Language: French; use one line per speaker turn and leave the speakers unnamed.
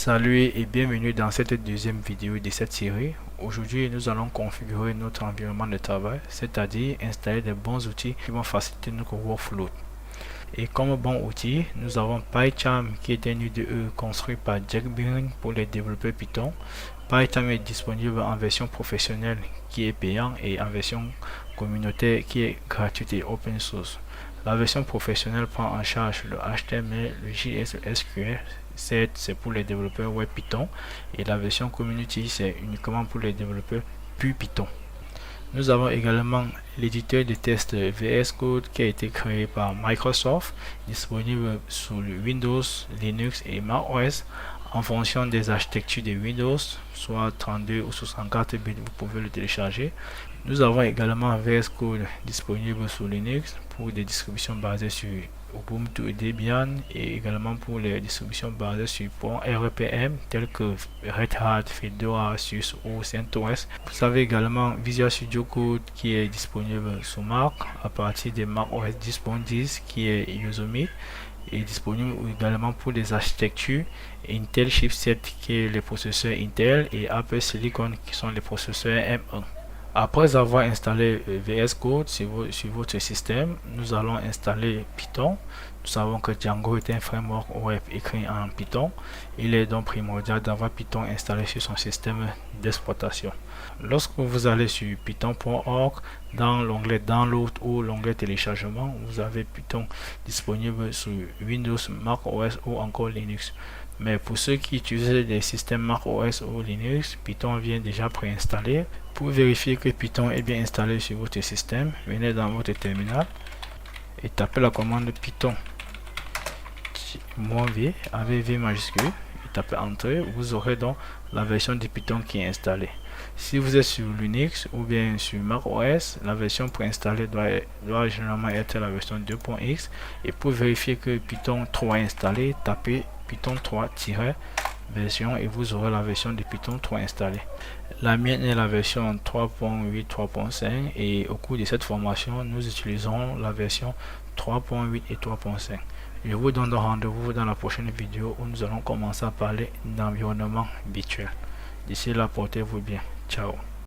Salut et bienvenue dans cette deuxième vidéo de cette série. Aujourd'hui, nous allons configurer notre environnement de travail, c'est-à-dire installer des bons outils qui vont faciliter notre workflow. Et comme bon outil, nous avons PyCharm qui est un IDE construit par Jack Byring pour les développeurs Python. PyCharm est disponible en version professionnelle qui est payant et en version communautaire qui est gratuite et open source. La version professionnelle prend en charge le HTML, le JS, le SQL. C'est pour les développeurs web Python et la version community c'est uniquement pour les développeurs pur Python. Nous avons également l'éditeur de test VS Code qui a été créé par Microsoft, disponible sur Windows, Linux et Mac OS en fonction des architectures de Windows, soit 32 ou 64 bits, vous pouvez le télécharger. Nous avons également VS Code disponible sur Linux pour des distributions basées sur Ubuntu et Debian et également pour les distributions basées sur pont RPM telles que Red Hat, Fedora, SUSE ou CentOS. Vous avez également Visual Studio Code qui est disponible sur Mac à partir de Mac OS 10.10 qui est Yosemite et disponible également pour les architectures Intel Chipset qui est les processeurs Intel et Apple Silicon qui sont les processeurs M1. Après avoir installé VS Code sur votre système, nous allons installer Python. Nous savons que Django est un framework web écrit en Python. Il est donc primordial d'avoir Python installé sur son système d'exploitation. Lorsque vous allez sur python.org, dans l'onglet Download ou l'onglet Téléchargement, vous avez Python disponible sur Windows, Mac OS ou encore Linux. Mais pour ceux qui utilisent des systèmes Mac OS ou Linux, Python vient déjà préinstallé. Pour vérifier que Python est bien installé sur votre système, venez dans votre terminal et tapez la commande Python -v avec V majuscule et tapez Entrée. Vous aurez donc la version de Python qui est installée. Si vous êtes sur Linux ou bien sur Mac OS, la version préinstallée doit généralement être la version 2.x. Et pour vérifier que Python 3 est installé, tapez Python 3-version et vous aurez la version de Python 3 installée. La mienne est la version 3.8, 3.5 et au cours de cette formation, nous utiliserons la version 3.8 et 3.5. Je vous donne rendez-vous dans la prochaine vidéo où nous allons commencer à parler d'environnement virtuel. D'ici là, portez-vous bien. Ciao.